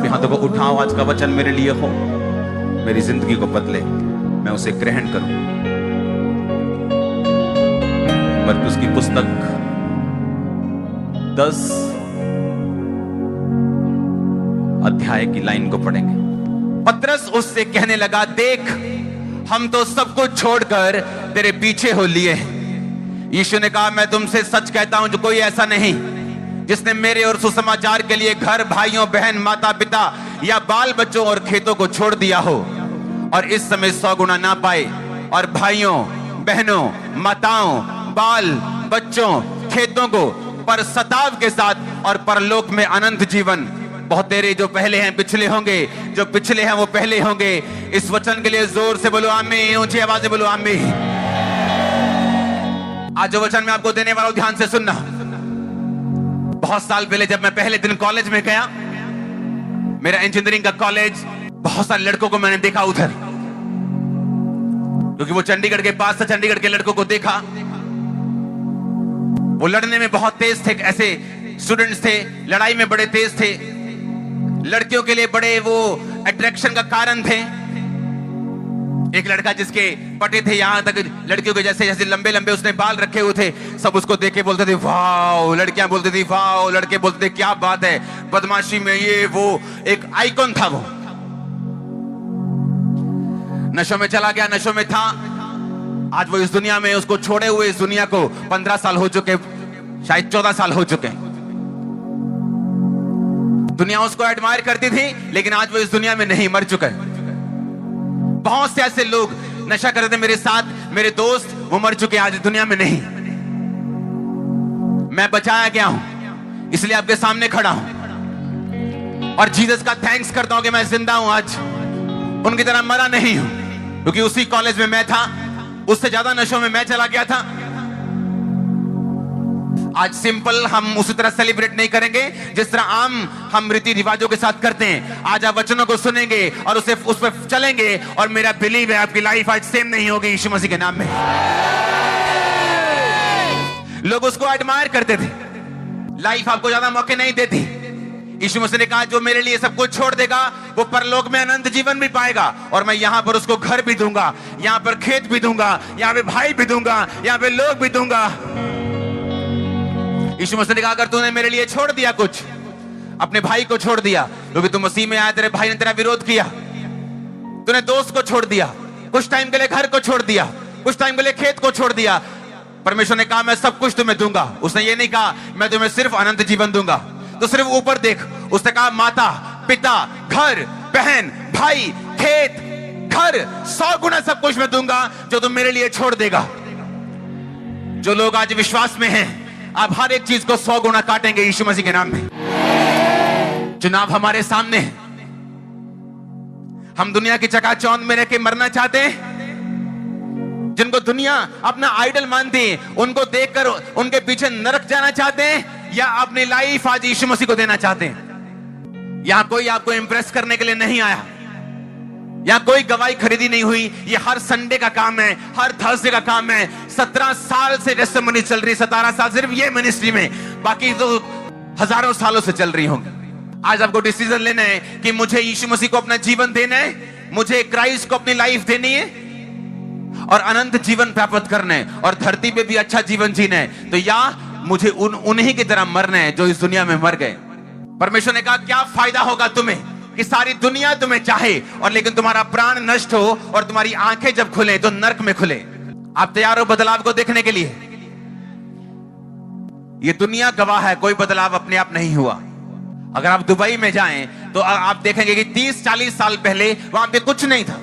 अपने हाथों को उठाओ। आज का वचन मेरे लिए हो, मेरी जिंदगी को बदले, मैं उसे ग्रहण करूं। मरकुस की पुस्तक 10 अध्याय की लाइन को पढ़ेंगे। पतरस उससे कहने लगा, देख हम तो सब कुछ छोड़कर तेरे पीछे हो लिए हैं। यीशु ने कहा, मैं तुमसे सच कहता हूं, जो कोई ऐसा नहीं जिसने मेरे और सुसमाचार के लिए घर, भाइयों, बहन, माता पिता या बाल बच्चों और खेतों को छोड़ दिया हो और इस समय 100 गुना ना पाए, और भाइयों, बहनों, माताओं, बाल बच्चों, खेतों को पर सताव के साथ और परलोक में अनंत जीवन। बहुत तेरे जो पहले हैं पिछले होंगे, जो पिछले हैं वो पहले होंगे। इस वचन के लिए जोर से बोलो आमीन, ऊंची आवाज से बोलो आमीन। आज जो वचन मैं आपको देने वाला हूं, ध्यान से सुनना। बहुत साल पहले जब मैं पहले दिन कॉलेज में गया, मेरा इंजीनियरिंग का कॉलेज, बहुत सारे लड़कों को मैंने देखा उधर, क्योंकि वो चंडीगढ़ के पास था। चंडीगढ़ के लड़कों को देखा, वो लड़ने में बहुत तेज थे। ऐसे स्टूडेंट्स थे, लड़ाई में बड़े तेज थे, लड़कियों के लिए बड़े वो अट्रैक्शन का कारण थे। एक लड़का जिसके पटे थे यहां तक, लड़कियों के जैसे जैसे लंबे लंबे उसने बाल रखे हुए थे, सब उसको देख के बोलते थे वाओ, लड़कियां बोलती थी वाओ, लड़के बोलते थे क्या बात है, बदमाशी में ये वो, एक आइकॉन था वो। नशों में चला गया, नशों में था। आज वो इस दुनिया में, उसको छोड़े हुए इस दुनिया को 15 साल हो चुके, शायद 14 साल हो चुके। दुनिया उसको एडमायर करती थी, लेकिन आज वो इस दुनिया में नहीं, मर चुका है। बहुत से ऐसे लोग नशा करते थे मेरे साथ, मेरे दोस्त, वो मर चुके, आज दुनिया में नहीं। मैं बचाया गया हूं, इसलिए आपके सामने खड़ा हूं और जीसस का थैंक्स करता हूं कि मैं जिंदा हूं आज, उनकी तरह मरा नहीं हूं। क्योंकि उसी कॉलेज में मैं था, उससे ज्यादा नशों में मैं चला गया था। आज सिंपल हम उसी तरह सेलिब्रेट नहीं करेंगे जिस तरह आम हम रीति रिवाजों के साथ करते हैं। आज आप वचनों को सुनेंगे और उस पर चलेंगे, और मेरा बिलीव है आपकी लाइफ आज सेम नहीं होगी यीशु मसीह के नाम में। लोग उसको एडमायर करते थे, लाइफ आपको ज्यादा मौके नहीं देती। यीशु मसीह ने कहा, जो मेरे लिए सब कुछ छोड़ देगा वो परलोक में अनंत जीवन भी पाएगा, और मैं यहां पर उसको घर भी दूंगा, यहां पर खेत भी दूंगा, यहां पे भाई भी दूंगा, यहां पे लोग भी दूंगा। यीशु मसीह ने कहा, अगर तूने मेरे लिए छोड़ दिया कुछ, अपने भाई को छोड़ दिया, क्योंकि तू मसीह में आया, तेरे भाई ने तेरा विरोध किया, तूने दोस्त को छोड़ दिया, कुछ टाइम के लिए घर को छोड़ दिया, कुछ टाइम के लिए खेत को छोड़ दिया, परमेश्वर ने कहा मैं सब कुछ तुम्हें दूंगा। उसने ये नहीं कहा मैं तुम्हें सिर्फ अनंत जीवन दूंगा। तो सिर्फ ऊपर देख, उसने कहा माता पिता, घर, बहन, भाई, खेत, घर, 100 गुना सब कुछ मैं दूंगा जो तुम मेरे लिए छोड़ देगा। जो लोग आज विश्वास में हैं, आप हर एक चीज को 100 गुना काटेंगे यीशु मसीह के नाम में। चुनाव हमारे सामने है। हम दुनिया की चकाचौंध में रह के मरना चाहते हैं, जिनको दुनिया अपना आइडल मानती है, उनको देखकर उनके पीछे नरक जाना चाहते हैं, या अपनी लाइफ आज यीशु मसीह को देना चाहते हैं। यहां कोई आपको इंप्रेस करने के लिए नहीं आया, यहां कोई गवाही खरीदी नहीं हुई। ये हर संडे का काम है, हर थर्सडे का काम है। 17 साल से टेस्टिमनी चल रही, 17 साल सिर्फ ये मिनिस्ट्री में, बाकी तो हजारों सालों से चल रही होंगी। आज आपको डिसीजन लेना है कि मुझे यीशु मसीह को अपना जीवन देना है, मुझे क्राइस्ट को अपनी लाइफ देनी है और अनंत जीवन प्राप्त करना है, और धरती पे भी अच्छा जीवन जीना है। तो या मुझे उन्हीं की तरह मरना है जो इस दुनिया में मर गए। परमेश्वर ने कहा, क्या फायदा होगा तुम्हें कि सारी दुनिया तुम्हें चाहे और लेकिन तुम्हारा प्राण नष्ट हो, और तुम्हारी आंखें जब खुले तो नरक में खुले। आप तैयार हो बदलाव को देखने के लिए? ये दुनिया गवाह है, कोई बदलाव अपने आप नहीं हुआ। अगर आप दुबई में जाएं तो आप देखेंगे कि 30-40 साल पहले वहां पे कुछ नहीं था।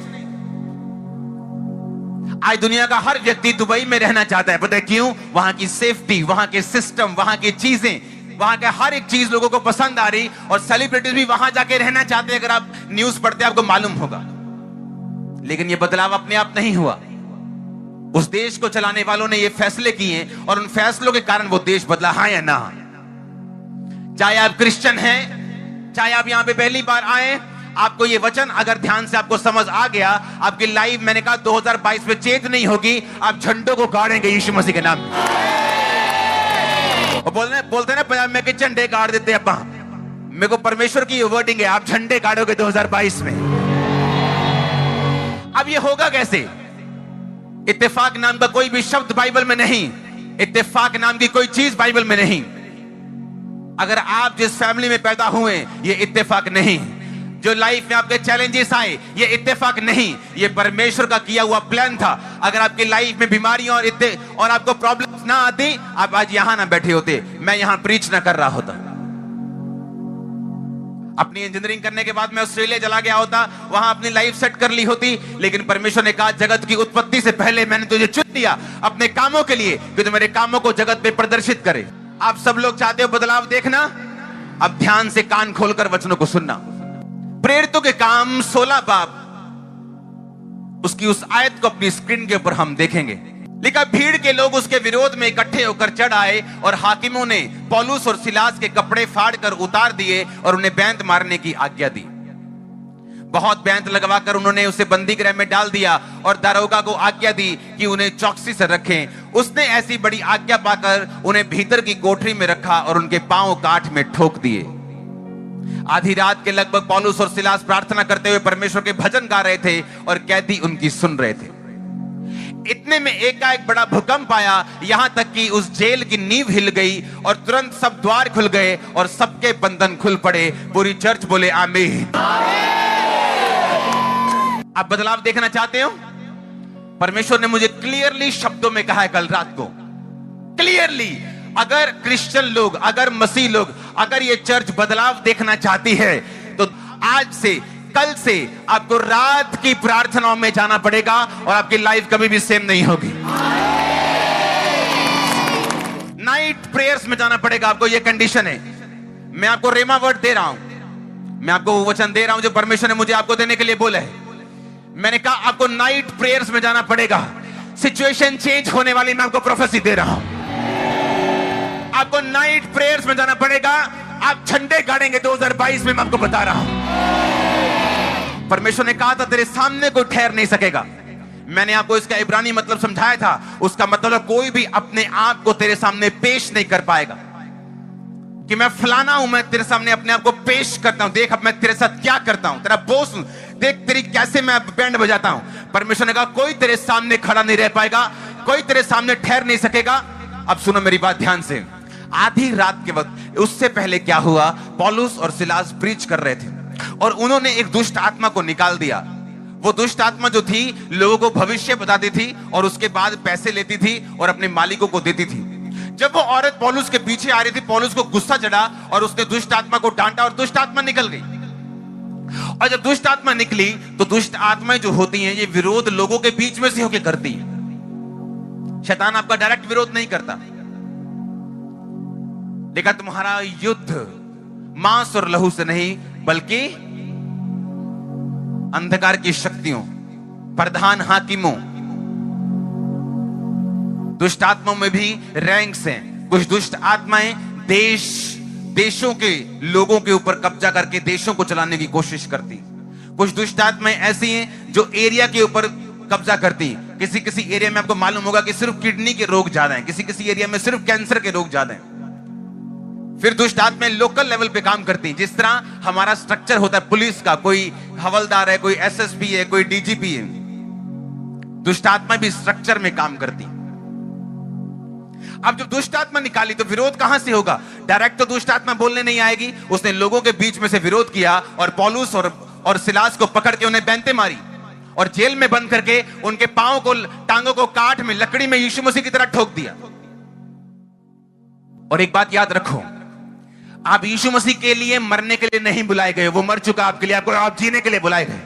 आज दुनिया का हर व्यक्ति दुबई में रहना चाहता है। पता है क्यों? वहां की सेफ्टी, वहां के सिस्टम, वहां की चीजें, वहां का हर एक चीज लोगों को पसंद आ रही, और सेलिब्रिटीज भी वहां जाके रहना चाहते हैं। अगर आप न्यूज पढ़ते हैं आपको मालूम होगा। लेकिन ये बदलाव अपने आप नहीं हुआ, उस देश को चलाने वालों ने ये फैसले किए, और उन फैसलों के कारण वो देश बदला। हाँ या ना? चाहे आप क्रिश्चियन हैं, चाहे आप यहां पे पहली बार आए, आपको ये वचन अगर ध्यान से आपको समझ आ गया, आपकी लाइफ, मैंने कहा 2022 में चेंज नहीं होगी। आप झंडों को गाड़ेंगे यीशु मसीह के नाम में। बोलते ना पंजाब में कि झंडे गाड़ देते ਆਪਾਂ। मेरे को परमेश्वर की ये वर्डिंग है, आप झंडे गाड़ोगे 2022 में। अब ये होगा कैसे? इत्तेफाक नाम का कोई भी शब्द बाइबल में नहीं, इत्तेफाक नाम की कोई चीज बाइबल में नहीं। अगर आप जिस फैमिली में पैदा हुए, ये इत्तेफाक नहीं। जो लाइफ में आपके चैलेंजेस आए, ये इत्तेफाक नहीं, ये परमेश्वर का किया हुआ प्लान था। अगर आपकी लाइफ में बीमारियां और आपको प्रॉब्लम्स ना आती, आप आज यहां ना बैठे होते, मैं यहां प्रीच ना कर रहा होता। अपनी इंजीनियरिंग करने के बाद मैं ऑस्ट्रेलिया चला गया होता, वहां अपनी लाइफ सेट कर ली होती। लेकिन परमेश्वर ने कहा, जगत की उत्पत्ति से पहले मैंने तुझे चुन लिया अपने कामों के लिए, कि तू मेरे कामों को जगत में प्रदर्शित करे। आप सब लोग चाहते हो बदलाव देखना? अब ध्यान से कान खोलकर वचनों को सुनना। प्रेरितों के काम 16 बाब, उसकी उस आयत को अपनी स्क्रीन के ऊपर हम देखेंगे। लिखा, भीड़ के लोग उसके विरोध में इकट्ठे होकर चढ़ आए और हाकिमों ने पौलुस और सिलास के कपड़े फाड़कर उतार दिए और उन्हें बैंत मारने की आज्ञा दी। बहुत बैंत लगवाकर उन्होंने उसे बंदी गृह में डाल दिया और दारोगा को आज्ञा दी कि उन्हें चौकसी से रखें। उसने ऐसी बड़ी आज्ञा पाकर उन्हें भीतर की कोठरी में रखा और उनके पांव काठ में ठोक दिए। आधी रात के लगभग पौलुस और सिलास प्रार्थना करते हुए परमेश्वर के भजन गा रहे थे और कैदी उनकी सुन रहे थे। इतने में एकाएक बड़ा भूकंप आया, यहां तक कि उस जेल की नींव हिल गई और तुरंत सब द्वार खुल गए और सबके बंधन खुल पड़े। पूरी चर्च बोले आमीन। आप बदलाव देखना चाहते हो? परमेश्वर ने मुझे क्लियरली शब्दों में कहा है कल रात को, क्लियरली, अगर क्रिश्चियन लोग, अगर मसीह लोग, अगर ये चर्च बदलाव देखना चाहती है, तो आज से, कल से आपको रात की प्रार्थनाओं में जाना पड़ेगा और आपकी लाइफ कभी भी सेम नहीं होगी। नाइट प्रेयर्स में जाना पड़ेगा आपको, ये कंडीशन है। मैं आपको रेमा वर्ड दे रहा हूं, मैं आपको वो वचन दे रहा हूं जो परमेश्वर ने मुझे आपको देने के लिए बोला है। मैंने कहा आपको नाइट प्रेयर्स में जाना पड़ेगा। सिचुएशन चेंज होने वाली, मैं आपको प्रोफेसी दे रहा हूं। आपको नाइट प्रेयर्स में जाना पड़ेगा। आप झंडे गाड़ेंगे 2022 में, मैं आपको बता रहा हूं। परमेश्वर ने कहा था तेरे सामने कोई ठहर नहीं सकेगा। मैंने आपको इसका इब्रानी मतलब समझाया था। उसका मतलब कोई भी अपने आप को तेरे सामने पेश नहीं कर पाएगा कि मैं फलाना हूं, मैं तेरे सामने अपने आप को पेश करता हूं, देख अब मैं तेरे साथ क्या करता हूं, तेरा बॉस हूं, देख तेरी कैसे मैं बैंड बजाता हूं। परमेश्वर ने कहा कोई तेरे सामने खड़ा नहीं रह पाएगा, कोई तेरे सामने ठहर नहीं सकेगा। अब सुनो मेरी बात ध्यान से। आधी रात के वक्त, उससे पहले क्या हुआ, पौलुस और सिलास प्रीच कर रहे थे और उन्होंने एक दुष्ट आत्मा को निकाल दिया। वो दुष्ट आत्मा जो थी, लोगों को भविष्य बताती थी और उसके बाद पैसे लेती थी और अपने मालिकों को देती थी। जब वो औरत पौलुस के पीछे आ रही थी, पौलुस को गुस्सा चढ़ा और उसने दुष्ट आत्मा को डांटा और दुष्ट आत्मा निकल गई। और जब दुष्ट आत्मा निकली तो दुष्ट आत्माएं जो होती हैं, ये विरोध लोगों के बीच में से होकर करती हैं। शैतान आपका डायरेक्ट विरोध नहीं करता, लेकिन तुम्हारा युद्ध मांस और लहू से नहीं, बल्कि अंधकार की शक्तियों, प्रधान हाकिमों, दुष्ट आत्माओं में भी रैंक्स हैं। कुछ दुष्ट आत्माएं देशों के लोगों के ऊपर कब्जा करके देशों को चलाने की कोशिश करती। कुछ दुष्ट आत्माएं ऐसी हैं जो एरिया के ऊपर कब्जा करती। किसी किसी एरिया में आपको मालूम होगा कि सिर्फ किडनी के रोग ज्यादा हैं, किसी किसी एरिया में सिर्फ कैंसर के रोग ज्यादा हैं। फिर दुष्ट आत्माएं लोकल लेवल पे काम करती हैं। जिस तरह हमारा स्ट्रक्चर होता है पुलिस का, कोई हवलदार है, कोई एसएसपी है, कोई डीजीपी है, दुष्ट आत्मा भी स्ट्रक्चर में काम करती। अब जब दुष्ट आत्मा निकाली तो विरोध कहां से होगा? डायरेक्ट तो दुष्ट आत्मा बोलने नहीं आएगी। उसने लोगों के बीच में से विरोध किया और पौलुस और सिलास को पकड़ के उन्हें बैंतें मारी और जेल में बंद करके उनके पांव को, टांगों को काठ में, लकड़ी में यीशु मसीह की तरह ठोक दिया। और एक बात याद रखो, आप यीशु मसीह के लिए मरने के लिए नहीं बुलाए गए, वो मर चुका आपके लिए, आपको आप जीने के लिए बुलाए गए।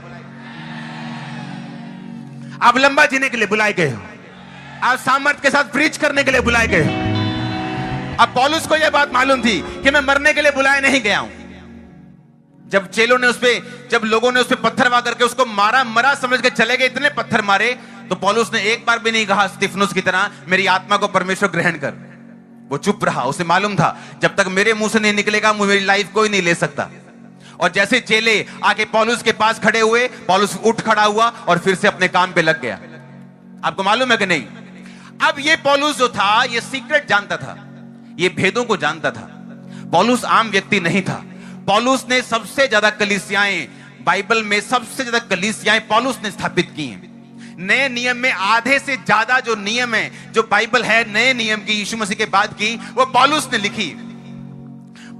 आप लंबा जीने के लिए बुलाए गए हो, आप सामर्थ के साथ प्रीच करने के लिए बुलाए गए। अब पौलुस को यह बात मालूम थी कि मैं मरने के लिए बुलाया नहीं गया हूं। जब चेलों ने जब लोगों ने उस पे पत्थर मार करके उसको मारा, मरा समझ के चले गए, इतने पत्थर मारे, तो पौलुस ने एक बार भी नहीं कहा स्तिफनुस की तरह मेरी आत्मा को परमेश्वर ग्रहण कर। वो चुप रहा। उसे मालूम था जब तक मेरे मुंह से नहीं निकलेगा मेरी लाइफ कोई नहीं ले सकता। और जैसे चेले आके पौलुस के पास खड़े हुए, पौलुस उठ खड़ा हुआ और फिर से अपने काम पे लग गया। आपको मालूम है कि नहीं? अब ये पौलुस जो था, ये सीक्रेट जानता था, ये भेदों को जानता था। पौलुस आम व्यक्ति नहीं था। पौलुस ने सबसे ज्यादा कलीसियाएं, बाइबल में सबसे ज्यादा कलीसियाएं पौलुस ने स्थापित की हैं। नए नियम में आधे से ज्यादा जो नियम है, जो बाइबल है नए नियम की, यीशु मसीह के बाद की, वो पौलुस ने लिखी।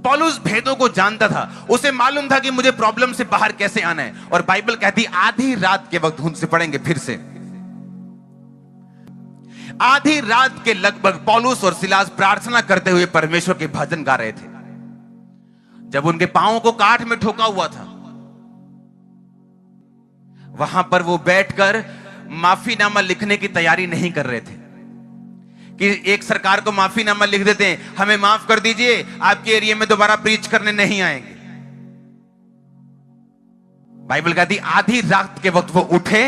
पौलुस भेदों को जानता था, उसे मालूम था कि मुझे प्रॉब्लम से बाहर कैसे आना है। और बाइबल कहती आधी रात के वक्त, उनसे पढ़ेंगे फिर से, आधी रात के लगभग पौलुस और सिलास प्रार्थना करते हुए परमेश्वर के भजन गा रहे थे। जब उनके पांवों को काठ में ठोका हुआ था, वहां पर वो बैठकर माफीनामा लिखने की तैयारी नहीं कर रहे थे कि एक सरकार को माफीनामा लिख देते हैं, हमें माफ कर दीजिए, आपके एरिया में दोबारा प्रीच करने नहीं आएंगे। बाइबल कहती आधी रात के वक्त वो उठे,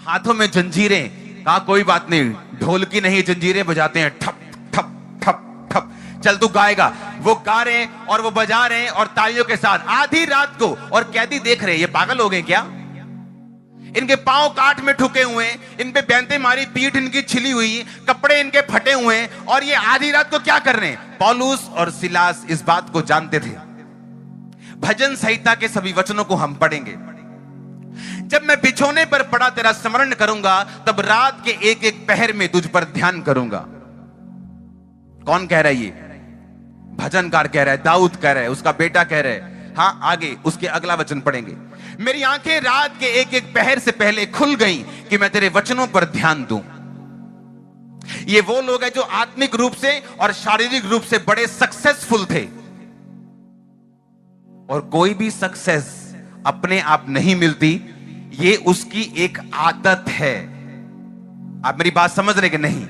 हाथों में जंजीरें, कहा कोई बात नहीं, ढोल की नहीं जंजीरें बजाते हैं, ठप ठप ठप ठप, चल तू गाएगा। वो गा रहे हैं और वो बजा रहे हैं और तालियों के साथ आधी रात को। और कैदी देख रहे हैं, ये पागल हो गए क्या? इनके पांव काठ में ठुके हुए, इन पे बैंते मारी, पीठ इनकी छिली हुई, कपड़े इनके फटे हुए, और ये आधी रात को क्या कर रहे हैं? पौलुस और सिलास इस बात को जानते थे। भजन संहिता के सभी वचनों को हम पढ़ेंगे। जब मैं बिछोने पर पड़ा तेरा स्मरण करूंगा, तब रात के एक एक पहर में तुझ पर ध्यान करूंगा। कौन कह रहा है? ये भजनकार कह रहा है, दाऊद कह रहा है, उसका बेटा कह रहा है। हाँ, आगे उसके अगला वचन पढ़ेंगे। मेरी आंखें रात के एक एक पहर से पहले खुल गईं कि मैं तेरे वचनों पर ध्यान दूं। ये वो लोग हैं जो आत्मिक रूप से और शारीरिक रूप से बड़े सक्सेसफुल थे। और कोई भी सक्सेस अपने आप नहीं मिलती, ये उसकी एक आदत है। आप मेरी बात समझ रहे कि नहीं?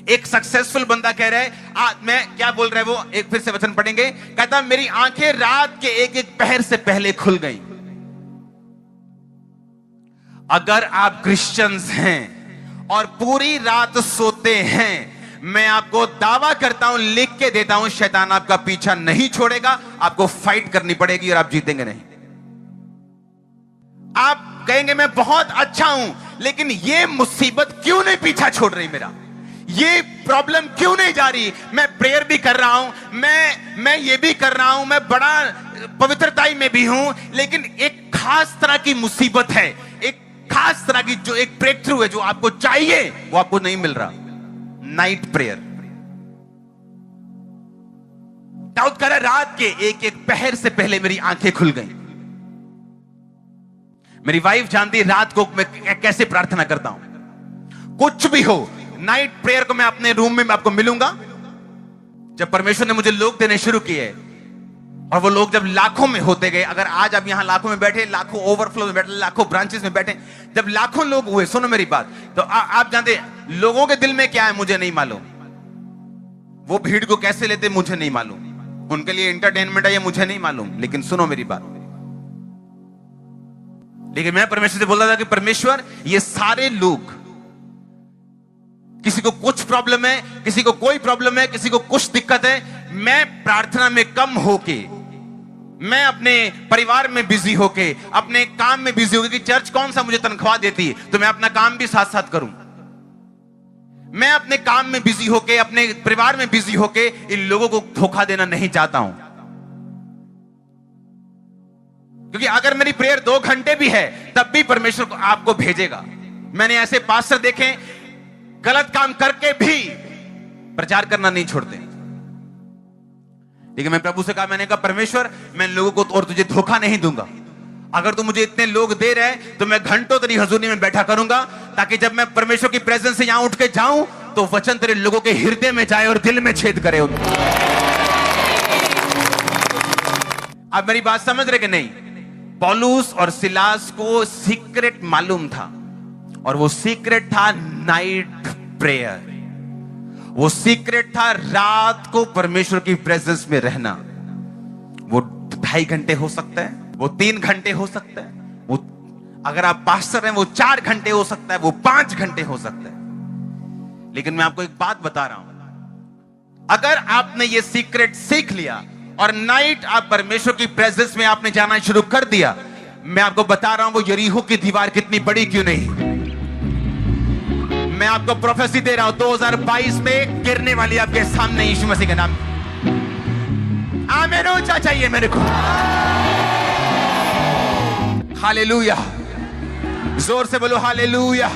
एक सक्सेसफुल बंदा कह रहा है, मैं क्या बोल रहा है वो, एक फिर से वचन पढ़ेंगे। कहता मेरी आंखें रात के एक एक पहर से पहले खुल गई। अगर आप क्रिश्चियंस हैं और पूरी रात सोते हैं, मैं आपको दावा करता हूं, लिख के देता हूं, शैतान आपका पीछा नहीं छोड़ेगा। आपको फाइट करनी पड़ेगी और आप जीतेंगे नहीं। आप कहेंगे मैं बहुत अच्छा हूं, लेकिन ये मुसीबत क्यों नहीं पीछा छोड़ रही मेरा? ये प्रॉब्लम क्यों नहीं जा रही? मैं प्रेयर भी कर रहा हूं, मैं ये भी कर रहा हूं, मैं बड़ा पवित्रताई में भी हूं, लेकिन एक खास तरह की मुसीबत है, एक खास तरह की जो एक ब्रेक थ्रू है, जो आपको चाहिए वो आपको नहीं मिल रहा। Night prayer. दाऊद कह रहा है रात के एक एक पहर से पहले मेरी आंखें खुल गई। मेरी वाइफ जानती है रात को मैं कैसे प्रार्थना करता हूं। कुछ भी हो, नाइट प्रेयर को मैं अपने रूम में आपको मिलूंगा। जब परमेश्वर ने मुझे लोग देने शुरू किए, और वो लोग जब लाखों में होते गए, अगर आज आप यहां लाखों में बैठे, लाखों ओवरफ्लो में बैठे, लाखों ब्रांचेस में बैठे, जब लाखों लोग हुए, सुनो मेरी बात, तो आप जानते लोगों के दिल में क्या है मुझे नहीं मालूम। वो भीड़ को कैसे लेते मुझे नहीं मालूम, उनके लिए एंटरटेनमेंट है ये मुझे नहीं मालूम। लेकिन सुनो मेरी बात, लेकिन मैं परमेश्वर से बोल रहा था कि परमेश्वर, ये सारे लोग, किसी को कुछ प्रॉब्लम है, किसी को कोई प्रॉब्लम है, किसी को कुछ दिक्कत है, मैं प्रार्थना में कम होके, मैं अपने परिवार में बिजी होके, अपने काम में बिजी होके, कि चर्च कौन सा मुझे तनख्वाह देती है तो मैं अपना काम भी साथ साथ करूं। मैं अपने काम में बिजी होके, अपने परिवार में बिजी होके इन लोगों को धोखा देना नहीं चाहता हूं। क्योंकि अगर मेरी प्रेयर 2 घंटे भी है, तब भी परमेश्वर को आपको भेजेगा। मैंने ऐसे पास्टर देखे गलत काम करके भी प्रचार करना नहीं छोड़ते। लेकिन मैं प्रभु से कहा, मैंने कहा परमेश्वर, मैं लोगों को और तुझे धोखा नहीं दूंगा। अगर तू मुझे इतने लोग दे रहे हैं तो मैं घंटों तेरी हजूरी में बैठा करूंगा, ताकि जब मैं परमेश्वर की प्रेजेंस से यहां उठ के जाऊं तो वचन तेरे लोगों के हृदय में जाए और दिल में छेद करे उनको। आप मेरी बात समझ रहे कि नहीं? पौलुस और सिलास को सीक्रेट मालूम था, और वो सीक्रेट था नाइट प्रेयर। वो सीक्रेट था रात को परमेश्वर की प्रेजेंस में रहना। वो 2.5 घंटे हो सकता है, वो 3 घंटे हो सकता है, वो अगर आप पास्टर हैं वो 4 घंटे हो सकता है, वो 5 घंटे हो सकता है। लेकिन मैं आपको एक बात बता रहा हूं, अगर आपने ये सीक्रेट सीख लिया और नाइट आप परमेश्वर की प्रेजेंस में आपने जाना शुरू कर दिया, मैं आपको बता रहा हूं वो यरीहो की दीवार कितनी बड़ी क्यों नहीं। मैं आपको प्रोफेसी दे रहा हूं, 2022 में गिरने वाली आपके सामने यीशु मसीह के नाम। आमीन ऊंचा चाहिए मेरे को। हालेलुया, जोर से बोलो हालेलुया।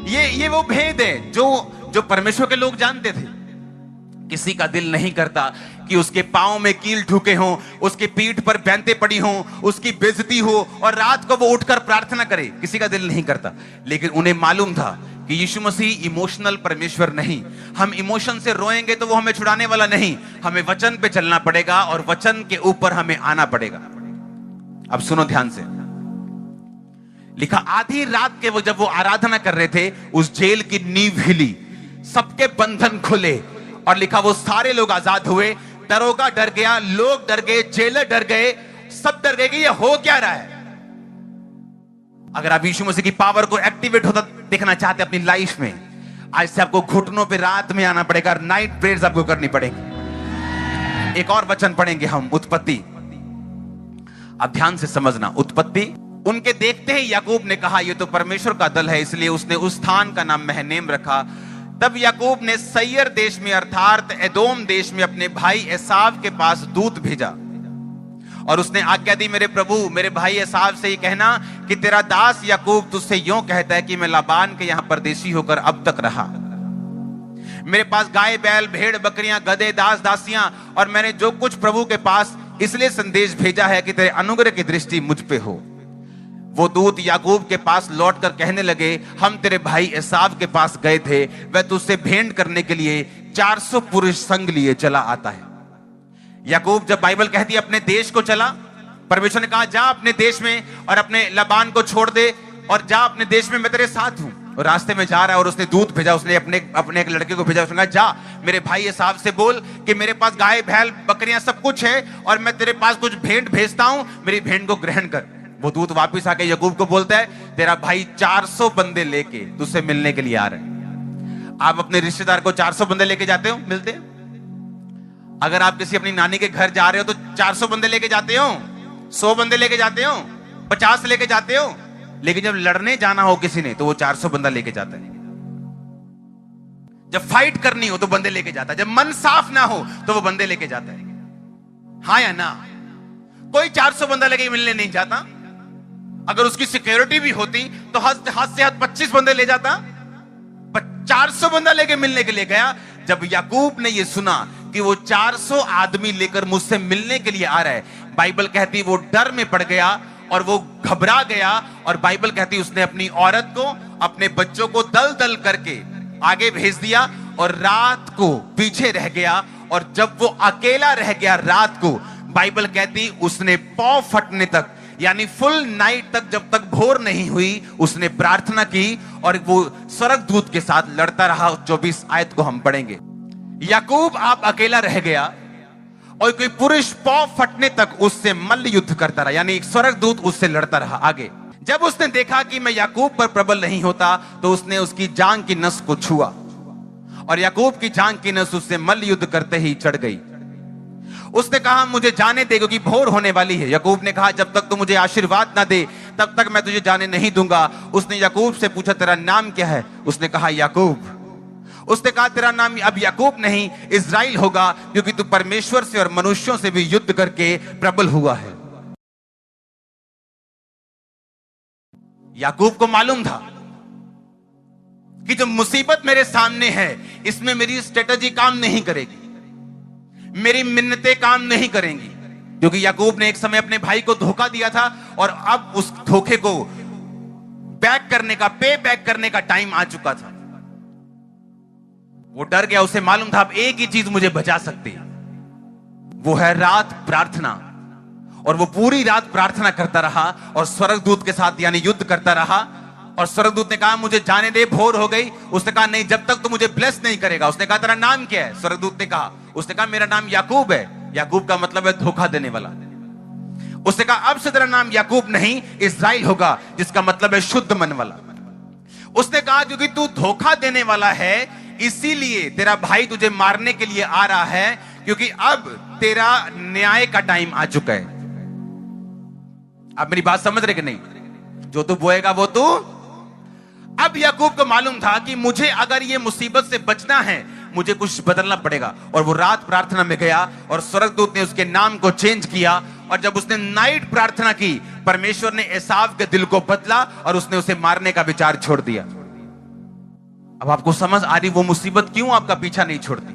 ये वो भेद है जो परमेश्वर के लोग जानते थे। किसी का दिल नहीं करता कि उसके पांव में कील ठुके हों, उसकी पीठ पर बैंतें पड़ी हों, उसकी बेइज्जती हो और रात को वो उठकर प्रार्थना करे। किसी का दिल नहीं करता, लेकिन उन्हें मालूम था कि यीशु मसीह इमोशनल परमेश्वर नहीं। हम इमोशन से रोएंगे तो वो हमें छुड़ाने वाला नहीं। हमें वचन पे चलना पड़ेगा और वचन के ऊपर हमें आना पड़ेगा। अब सुनो ध्यान से, लिखा आधी रात के जब वो आराधना कर रहे थे, उस जेल की नींव हिली, सबके बंधन खुले और लिखा वो सारे लोग आजाद हुए। दरोगा डर गया, लोग डर गए, जेलर डर गए, सब डर गए कि ये हो क्या रहा है। अगर आप यीशु मसीह की पावर को एक्टिवेट होता देखना चाहते अपनी लाइफ में, आज से आपको घुटनों पे रात में आना पड़ेगा, नाइट प्रेयर्स आपको करनी पड़ेगी। एक और वचन पढ़ेंगे हम, उत्पत्ति। अब ध्यान से समझना, उत्पत्ति। उनके देखते ही याकूब ने कहा ये तो परमेश्वर का दल है, इसलिए उसने उस स्थान का नाम महनेम रखा। तब याकूब ने सैयर देश में अर्थात एदोम देश में अपने भाई एसाव के पास दूत भेजा और उसने आज्ञा दी, मेरे प्रभु मेरे भाई एसाव से ये कहना कि तेरा दास याकूब तुझसे यूं कहता है कि मैं लाबान के यहां परदेशी होकर अब तक रहा। मेरे पास गाय बैल भेड़ बकरियां गधे दास दासियां, और मैंने जो कुछ प्रभु के पास इसलिए संदेश भेजा है कि तेरे अनुग्रह की दृष्टि मुझ पे हो। वो दूत याकूब के पास लौटकर कहने लगे, हम तेरे भाई एसाव के पास गए थे, वह तुझसे भेंट करने के लिए 400 पुरुष संग लिए चला आता है। याकूब जब बाइबल कहती है अपने देश को चला, परमेश्वर ने कहा जा अपने देश में और अपने लबान को छोड़ दे और जा अपने देश में, मैं तेरे साथ हूं। और रास्ते में जा रहा है और उसने दूत भेजा, उसने अपने एक लड़के को भेजा, उसने कहा जा मेरे भाई एसाव से बोल कि मेरे पास गाय बैल बकरियां सब कुछ है और मैं तेरे पास कुछ भेंट भेजता हूं, मेरी भेंट को ग्रहण कर। वो दूत वापस आके याकूब को बोलता है तेरा भाई 400 बंदे लेके तुझसे मिलने के लिए आ रहे हैं। आप अपने रिश्तेदार को 400 बंदे लेके जाते हो मिलते? अगर आप किसी अपनी नानी के घर जा रहे हो तो 400 बंदे लेके जाते हो, 100 बंदे लेके जाते हो, 50 लेके जाते हो, लेकिन जब लड़ने जाना हो किसी ने तो वो 400 बंदा लेके जाता है। जब फाइट करनी हो तो बंदे लेके जाता है, जब मन साफ ना हो तो वो बंदे लेके जाता है। हाँ या ना? कोई 400 बंदा लेके मिलने नहीं जाता। अगर उसकी सिक्योरिटी भी होती तो हाथ से हाथ 25 बंदे ले जाता, पर 400 बंदा लेके मिलने के लिए गया। जब याकूब ने यह सुना कि वो 400 आदमी लेकर मुझसे मिलने के लिए आ रहा है, बाइबल कहती वो डर में पड़ गया और वो घबरा गया। और बाइबल कहती उसने अपनी औरत को अपने बच्चों को दल दल करके आगे भेज दिया और रात को पीछे रह गया। और जब वो अकेला रह गया रात को, बाइबल कहती उसने पांव फटने तक यानी फुल नाइट तक, जब तक भोर नहीं हुई, उसने प्रार्थना की और वो स्वर्गदूत के साथ लड़ता रहा। 24 आयत को हम पढ़ेंगे। याकूब आप अकेला रह गया और कोई पुरुष पांव फटने तक उससे मल्ल युद्ध करता रहा, यानी एक स्वर्गदूत उससे लड़ता रहा आगे। जब उसने देखा कि मैं याकूब पर प्रबल नहीं होता तो उसने उसकी जांग की नस को छुआ और याकूब की जांग की नस उससे मल्ल युद्ध करते ही चढ़ गई। उसने कहा मुझे जाने दे क्योंकि भोर होने वाली है। याकूब ने कहा जब तक तू मुझे आशीर्वाद ना दे तब तक मैं तुझे जाने नहीं दूंगा। उसने याकूब से पूछा तेरा नाम क्या है? उसने कहा याकूब। उसने कहा तेरा नाम अब याकूब नहीं इज़राइल होगा, क्योंकि तू परमेश्वर से और मनुष्यों से भी युद्ध करके प्रबल हुआ है। याकूब को मालूम था कि जो मुसीबत मेरे सामने है इसमें मेरी स्ट्रेटजी काम नहीं करेगी, मेरी मिन्नतें काम नहीं करेंगी, क्योंकि याकूब ने एक समय अपने भाई को धोखा दिया था और अब उस धोखे को बैक करने का, पे बैक करने का टाइम आ चुका था। वो डर गया, उसे मालूम था अब एक ही चीज मुझे बचा सकती है, वो है रात प्रार्थना। और वो पूरी रात प्रार्थना करता रहा और स्वर्गदूत के साथ यानी युद्ध करता रहा। और स्वर्गदूत ने कहा मुझे जाने दे, भोर हो गई। उसने कहा नहीं, जब तक तू मुझे ब्लेस नहीं करेगा। उसने कहा तेरा नाम क्या है? स्वर्गदूत ने कहा, उसने कहा मेरा नाम याकूब है। याकूब का मतलब है धोखा देने वाला। उसने कहा अब से तेरा नाम याकूब नहीं इज़राइल होगा, जिसका मतलब है शुद्ध मन वाला। उसने कहा क्योंकि तू धोखा देने वाला है इसीलिए तेरा भाई तुझे मारने के लिए आ रहा है, क्योंकि अब तेरा न्याय का टाइम आ चुका है। आप मेरी बात समझ रहे कि नहीं? जो तू बोएगा वो तू। अब याकूब को मालूम था कि मुझे अगर ये मुसीबत से बचना है, मुझे कुछ बदलना पड़ेगा। और वो रात प्रार्थना में गया और स्वर्गदूत ने उसके नाम को चेंज किया। और जब उसने नाइट प्रार्थना की, परमेश्वर ने एसाव के दिल को बदला और उसने उसे मारने का विचार छोड़ दिया। अब आपको समझ आ रही वो मुसीबत क्यों आपका पीछा नहीं छोड़ती।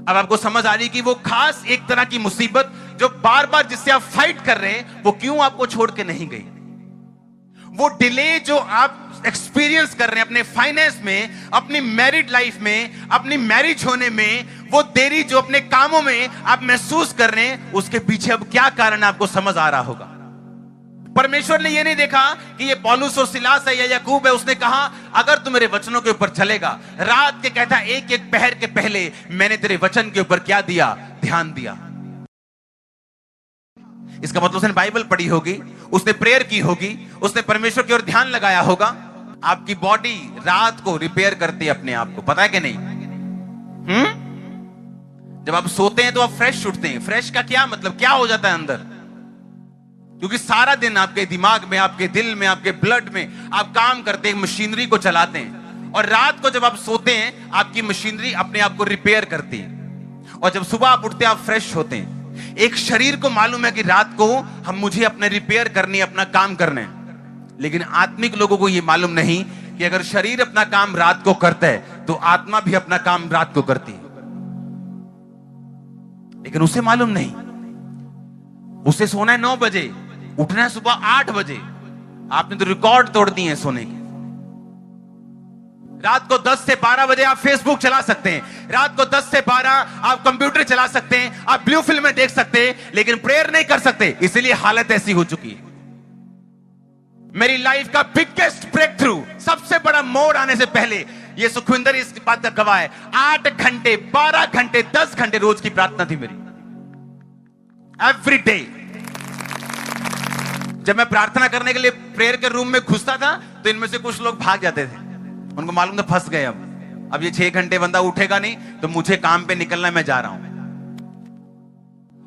अब आपको समझ आ रही कि वो खास एक तरह की मुसीबत जो बार बार जिससे आप फाइट कर रहे हैं, वो क्यों आपको छोड़ के नहीं गई। वो डिले जो आप एक्सपीरियंस कर रहे हैं अपने फाइनेंस में, अपनी मैरिड लाइफ में, अपनी मैरिज होने में, वो देरी जो अपने कामों में आप महसूस कर रहे हैं, उसके पीछे अब क्या कारण आपको समझ आ रहा होगा। परमेश्वर ने यह नहीं देखा कि ये पौलुस और सिलास है या याकूब है। उसने कहा अगर तू मेरे वचनों के ऊपर चलेगा, रात के कहता एक एक पहर के पहले मैंने तेरे वचन के ऊपर क्या दिया, ध्यान दिया। इसका मतलब उसने बाइबल पढ़ी होगी, उसने प्रेयर की होगी, उसने परमेश्वर की ओर ध्यान लगाया होगा। आपकी बॉडी रात को रिपेयर करती है अपने आप को, पता है कि नहीं? जब आप सोते हैं तो आप फ्रेश उठते हैं। फ्रेश का क्या मतलब, क्या हो जाता है अंदर? क्योंकि सारा दिन आपके दिमाग में, आपके दिल में, आपके ब्लड में आप काम करते हैं, मशीनरी को चलाते हैं। और रात को जब आप सोते हैं, आपकी मशीनरी अपने आप को रिपेयर करती है। और जब सुबह आप उठते हैं, आप फ्रेश होते हैं। एक शरीर को मालूम है कि रात को मुझे अपने रिपेयर करनी है, अपना काम करना है। लेकिन आत्मिक लोगों को यह मालूम नहीं कि अगर शरीर अपना काम रात को करता है तो आत्मा भी अपना काम रात को करती है। लेकिन उसे मालूम नहीं, उसे सोना है 9 बजे, उठना है सुबह 8 बजे। आपने तो रिकॉर्ड तोड़ दिए हैं सोने के। रात को 10 से 12 बजे आप फेसबुक चला सकते हैं, रात को 10 से 12 आप कंप्यूटर चला सकते हैं, आप ब्लू फिल्में देख सकते हैं, लेकिन प्रेयर नहीं कर सकते। इसलिए हालत ऐसी हो चुकी है। मेरी लाइफ का बिगेस्ट ब्रेक थ्रू, सबसे बड़ा मोड़ आने से पहले, ये सुखविंदर इस बात का गवाह है, 8 घंटे, 12 घंटे, 10 घंटे रोज की प्रार्थना थी मेरी, एवरी डे। जब मैं प्रार्थना करने के लिए प्रेयर के रूम में घुसता था तो इनमें से कुछ लोग भाग जाते थे। उनको मालूम था फंस गए, अब ये 6 घंटे बंदा उठेगा नहीं तो मुझे काम पे निकलना, मैं जा रहा हूं।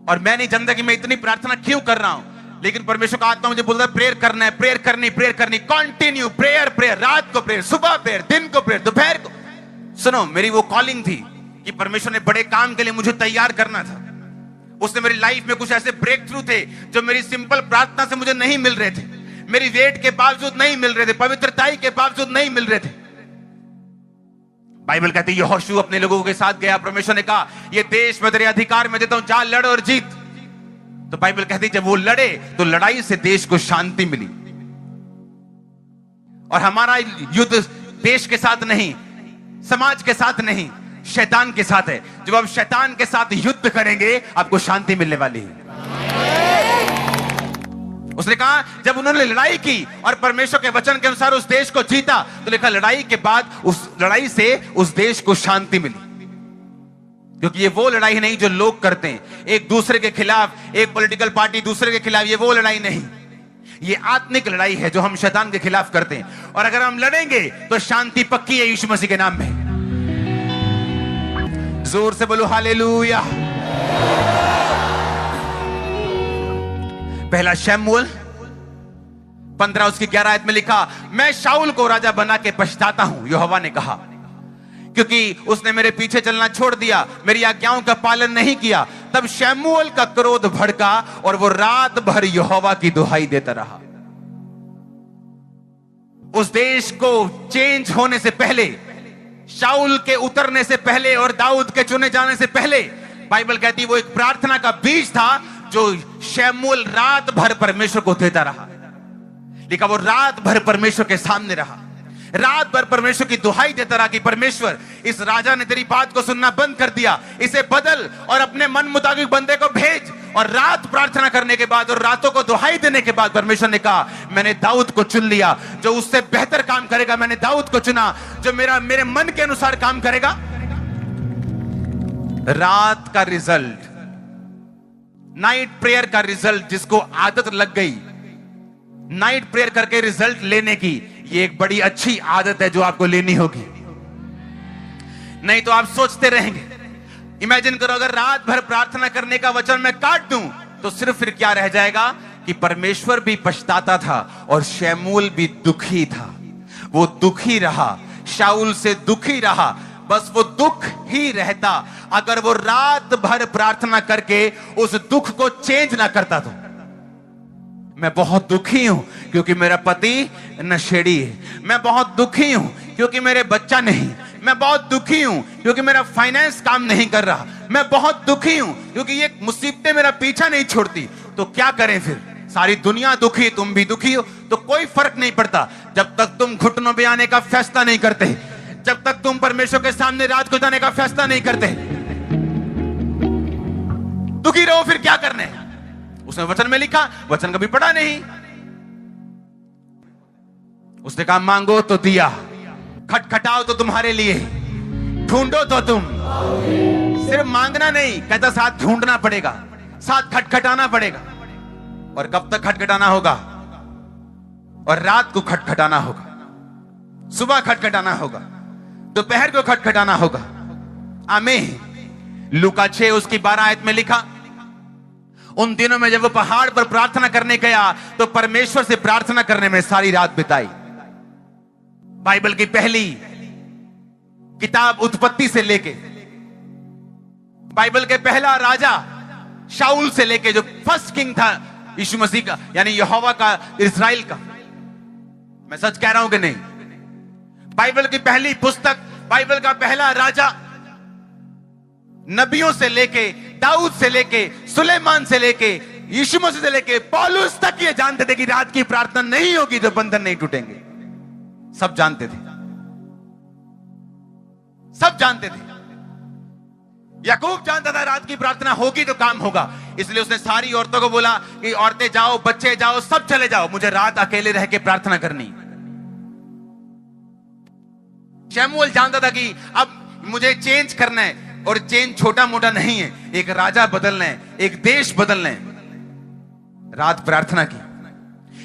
और मैं नहीं जानता कि मैं इतनी प्रार्थना क्यों कर रहा हूं, लेकिन परमेश्वर का आत्मा मुझे बोलता है प्रेयर करना है, प्रेयर करनी, प्रेयर करनी, कंटिन्यू प्रेयर, प्रेयर, रात को प्रेयर, सुबह प्रेयर, दिन को प्रेयर, दोपहर को। सुनो, मेरी वो कॉलिंग थी कि परमेश्वर ने बड़े काम के लिए मुझे तैयार करना था। उसने मेरी लाइफ में कुछ ऐसे ब्रेक थ्रू थे जो मेरी सिंपल प्रार्थना से मुझे नहीं मिल रहे थे, मेरी वेट के बावजूद नहीं मिल रहे थे, पवित्रताई के बावजूद नहीं मिल रहे थे। बाइबल कहती है यहोशू अपने लोगों के साथ गया, परमेश्वर ने कहा ये देश मैं तेरे अधिकार में देता हूं, जा लड़ और जीत। तो बाइबल कहती है जब वो लड़े तो लड़ाई से देश को शांति मिली। और हमारा युद्ध देश के साथ नहीं, समाज के साथ नहीं, शैतान के साथ है। जब आप शैतान के साथ युद्ध करेंगे आपको शांति मिलने वाली है। उसने कहा जब उन्होंने लड़ाई की और परमेश्वर के वचन के अनुसार उस देश को जीता, तो लिखा लड़ाई के बाद उस लड़ाई से उस देश को शांति मिली। क्योंकि ये वो लड़ाई नहीं जो लोग करते हैं, एक दूसरे के खिलाफ, एक पॉलिटिकल पार्टी दूसरे के खिलाफ, ये वो लड़ाई नहीं, ये आत्मिक लड़ाई है जो हम शैतान के खिलाफ करते हैं। और अगर हम लड़ेंगे तो शांति पक्की है यीशु मसीह के नाम में। जोर से बोलो हालेलुया। पहला शमूएल 15 उसकी 11 आयत में लिखा, मैं शाऊल को राजा बना के पछताता हूं, यहोवा ने कहा, क्योंकि उसने मेरे पीछे चलना छोड़ दिया, मेरी आज्ञाओं का पालन नहीं किया। तब शमूएल का क्रोध भड़का और वो रात भर यहोवा की दुहाई देता रहा। उस देश को चेंज होने से पहले, शाऊल के उतरने से पहले और दाऊद के चुने जाने से पहले, बाइबल कहती है वो एक प्रार्थना का बीज था जो शमूएल रात भर परमेश्वर को देता रहा। लिखा वो रात भर परमेश्वर के सामने रहा, रात भर परमेश्वर की दुहाई देता रहा कि परमेश्वर इस राजा ने तेरी बात को सुनना बंद कर दिया, इसे बदल और अपने मन मुताबिक बंदे को भेज। और रात प्रार्थना करने के बाद और रातों को दुहाई देने के बाद परमेश्वर ने कहा मैंने दाऊद को चुन लिया जो उससे बेहतर काम करेगा। मैंने दाऊद को चुना जो मेरे मन के अनुसार काम करेगा। रात का रिजल्ट, नाइट प्रेयर का रिजल्ट, जिसको आदत लग गई नाइट प्रेयर करके रिजल्ट लेने की, ये एक बड़ी अच्छी आदत है जो आपको लेनी होगी, नहीं तो आप सोचते रहेंगे। इमेजिन करो अगर रात भर प्रार्थना करने का वचन मैं काट दूं तो सिर्फ फिर क्या रह जाएगा कि परमेश्वर भी पछताता था और शमूएल भी दुखी था। वो दुखी रहा, शाऊल से दुखी रहा। बस वो दुख ही रहता अगर वो रात भर प्रार्थना करके उस दुख को चेंज ना करता। तो मैं बहुत दुखी हूं क्योंकि मेरा पति नशेड़ी है। मैं बहुत दुखी हूं क्योंकि मेरे बच्चा नहीं। मैं बहुत दुखी हूं क्योंकि मेरा फाइनेंस काम नहीं कर रहा। मैं बहुत दुखी हूं क्योंकि ये मुसीबतें मेरा पीछा नहीं छोड़ती। तो क्या करें फिर? सारी दुनिया दुखी, तुम भी दुखी हो, तो कोई फर्क नहीं पड़ता जब तक तुम घुटनों पे आने का फैसला नहीं करते, जब तक तुम परमेश्वर के सामने रात को जाने का फैसला नहीं करते। दुखी रहो, फिर क्या करने? उसने वचन में लिखा, वचन कभी पढ़ा नहीं। उसने कहा मांगो तो दिया, खटखटाओ तो तुम्हारे लिए, ढूंढो तो तुम। सिर्फ मांगना नहीं, कहता साथ ढूंढना पड़ेगा, साथ खटखटाना पड़ेगा। और कब तक खटखटाना होगा? और रात को खटखटाना होगा, सुबह खटखटाना होगा, दोपहर को खटखटाना होगा। आमीन। लूका 6 उसकी 12 आयत में लिखा, उन दिनों में जब वो पहाड़ पर प्रार्थना करने गया तो परमेश्वर से प्रार्थना करने में सारी रात बिताई। बाइबल की पहली किताब उत्पत्ति से लेके, बाइबल के पहला राजा शाऊल से लेके, जो फर्स्ट किंग था यीशु मसीह का, यानी यहोवा का, इस्राएल का। मैं सच कह रहा हूं कि नहीं? बाइबल की पहली पुस्तक, बाइबल का पहला राजा, नबियों से लेके, दाऊद से लेके, सुलेमान से लेके, यीशु मसीह से लेके पौलुस तक ये जानते थे कि रात की प्रार्थना नहीं होगी तो बंधन नहीं टूटेंगे। सब जानते थे, सब जानते थे। याकूब जानता था रात की प्रार्थना होगी तो काम होगा, इसलिए उसने सारी औरतों को बोला कि औरतें जाओ, बच्चे जाओ, सब चले जाओ, मुझे रात अकेले रह के प्रार्थना करनी। शमूएल जानता था कि अब मुझे चेंज करना है, और चेंज छोटा मोटा नहीं है, एक राजा बदलना है, एक देश बदलना है। रात प्रार्थना की।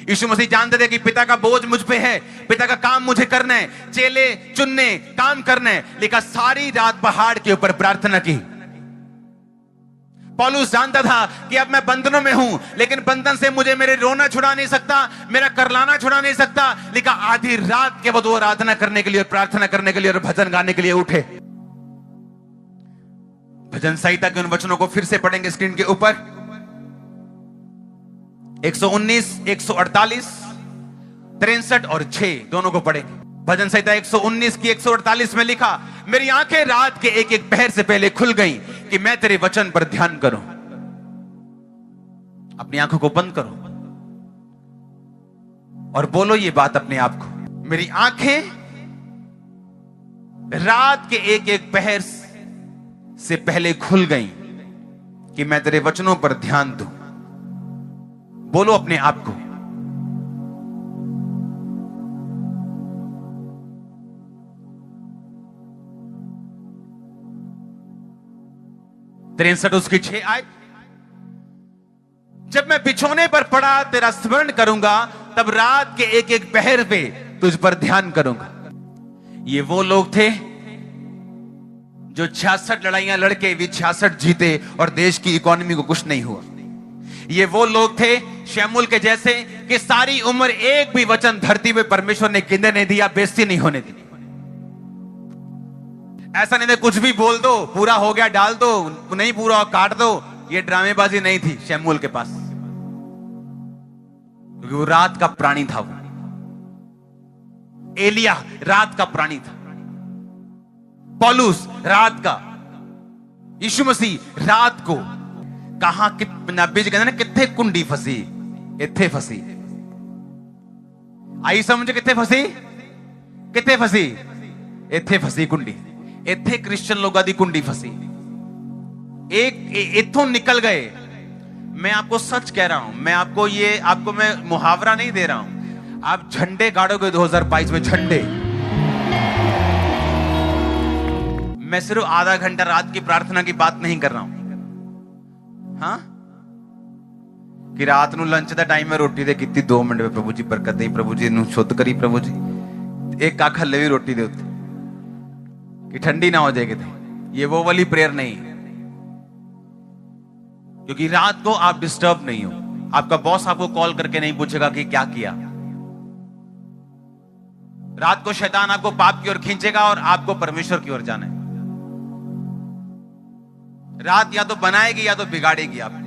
यीशु मसीह जानते थे कि पिता का बोझ मुझ पे है, पिता का काम मुझे करना है, चेले चुनने, काम करना है, लेकिन सारी रात पहाड़ के ऊपर प्रार्थना की। पौलुस जानता था कि अब मैं बंधनों में हूं, लेकिन बंधन से मुझे मेरे रोना छुड़ा नहीं सकता, मेरा करलाना छुड़ा नहीं सकता, लेकिन आधी रात के बाद वो आराधना करने के लिए, प्रार्थना करने के लिए और भजन गाने के लिए उठे। भजन संहिता के उन वचनों को फिर से पढ़ेंगे स्क्रीन के ऊपर। 119, 148, 63 और 6 दोनों को पढ़ेंगे। भजन संहिता 119 की 148 में लिखा, मेरी आंखें रात के एक एक पहर से पहले खुल गईं कि मैं तेरे वचन पर ध्यान करूं। अपनी आंखों को बंद करो और बोलो ये बात अपने आप को, मेरी आंखें रात के एक एक पहर से पहले खुल गईं कि मैं तेरे वचनों पर ध्यान दूं। बोलो अपने आप को। तिरसठ उसकी 6 आयत, जब मैं बिछोने पर पड़ा तेरा स्मरण करूंगा, तब रात के एक एक पहर पे तुझ पर ध्यान करूंगा। ये वो लोग थे जो 66 लड़ाइयां लड़के भी 66 जीते और देश की इकोनॉमी को कुछ नहीं हुआ। ये वो लोग थे शमूएल के जैसे कि सारी उम्र एक भी वचन धरती पे परमेश्वर ने गिनने नहीं दिया, बेइज्जती नहीं होने दी। ऐसा नहीं था कुछ भी बोल दो, पूरा हो गया डाल दो, नहीं पूरा काट दो। ये ड्रामेबाजी नहीं थी शमूएल के पास, क्योंकि वो रात का प्राणी था। वो एलिया रात का प्राणी था, पौलुस रात का, यीशु मसीह रात को। कहां नब्बे जी कहते ना, किथे कुंडी फसी, इथे फसी। आई समझ, किथे फसी, किथे फसी, इथे फसी कुंडी। इथे क्रिश्चियन लोगों की कुंडी फसी। एक इथों निकल गए। मैं आपको सच कह रहा हूं, मैं आपको मैं मुहावरा नहीं दे रहा हूं। आप झंडे गाड़ोगे 2022 में, झंडे। मैं सिर्फ आधा घंटा रात की प्रार्थना की बात नहीं कर रहा हूं, हाँ, कि रात ਨੂੰ लंच ਦਾ टाइम में रोटी दे ਕੀਤੀ 2 ਮਿੰਟ में प्रभु जी बरकत दे, प्रभु जी ਨੂੰ शुद्ध करी, प्रभु जी एक काख हल्ले भी रोटी दे उत्ते कि ठंडी ना हो जाए किते। ये वो वाली प्रेयर नहीं, क्योंकि रात को आप डिस्टर्ब नहीं हो। आपका बॉस आपको कॉल करके नहीं पूछेगा कि क्या किया। रात को शैतान आपको पाप की ओर खींचेगा और आपको परमेश्वर की ओर जाना है। रात या तो बनाएगी या तो बिगाड़ेगी आपने।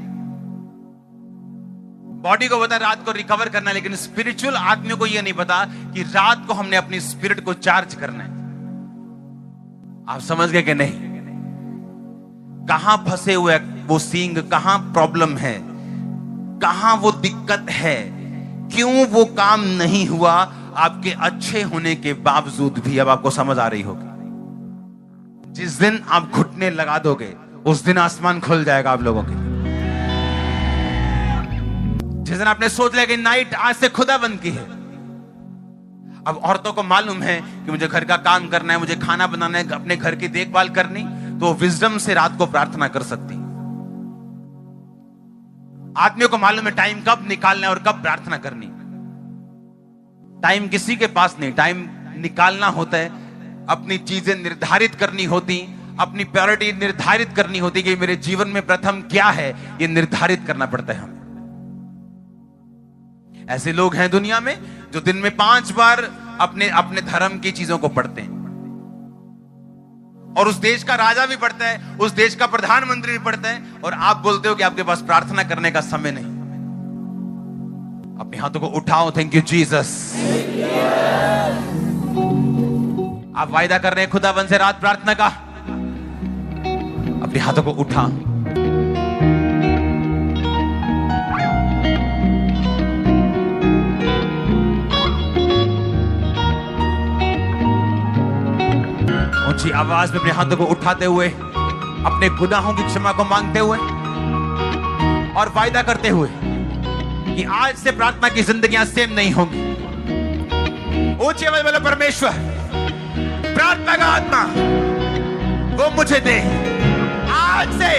बॉडी को पता रात को रिकवर करना है, लेकिन स्पिरिचुअल आदमियों को यह नहीं पता कि रात को हमने अपनी स्पिरिट को चार्ज करना है। आप समझ गए कि नहीं? कहां फंसे हुए वो सींग, कहां प्रॉब्लम है, कहां वो दिक्कत है, क्यों वो काम नहीं हुआ, आपके अच्छे होने के बावजूद भी अब आपको समझ आ रही होगी। जिस दिन आप घुटने लगा दोगे उस दिन आसमान खुल जाएगा आप लोगों के। जिस दिन आपने सोच लिया कि नाइट आज से खुदा बंद की है। अब औरतों को मालूम है कि मुझे घर का काम करना है, मुझे खाना बनाना है, अपने घर की देखभाल करनी, तो विजडम से रात को प्रार्थना कर सकती। आदमियों को मालूम है टाइम कब निकालना है और कब प्रार्थना करनी। टाइम किसी के पास नहीं, टाइम निकालना होता है, अपनी चीजें निर्धारित करनी होती, अपनी प्रायोरिटी निर्धारित करनी होती कि मेरे जीवन में प्रथम क्या है, यह निर्धारित करना पड़ता है हमें। ऐसे लोग हैं दुनिया में जो दिन में 5 बार अपने अपने धर्म की चीजों को पढ़ते हैं, और उस देश का राजा भी पढ़ता है, उस देश का प्रधानमंत्री भी पढ़ता है, और आप बोलते हो कि आपके पास प्रार्थना करने का समय नहीं। अपने हाथों को उठाओ, थैंक यू जीसस। आप वायदा कर रहे हैं खुदाबंद से रात प्रार्थना का, अपने हाथों को उठा। ऊंची आवाज में अपने हाथों को उठाते हुए, अपने गुनाहों की क्षमा को मांगते हुए और वायदा करते हुए कि आज से प्रार्थना की जिंदगियां सेम नहीं होंगी। ऊंची आवाज में बोलो, परमेश्वर प्रार्थना का आत्मा वो मुझे दे। आज से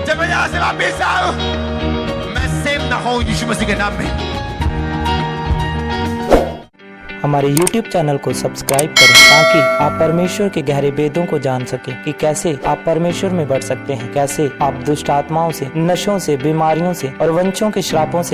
जब मैं यहां से वापिस आऊं, मैं सेम ना हूं, यीशु मसीह के नाम में। हमारे YouTube चैनल को सब्सक्राइब करें ताकि आप परमेश्वर के गहरे भेदों को जान सकें कि कैसे आप परमेश्वर में बढ़ सकते हैं, कैसे आप दुष्ट आत्माओं से, नशों से, बीमारियों से और वंशों के श्रापों से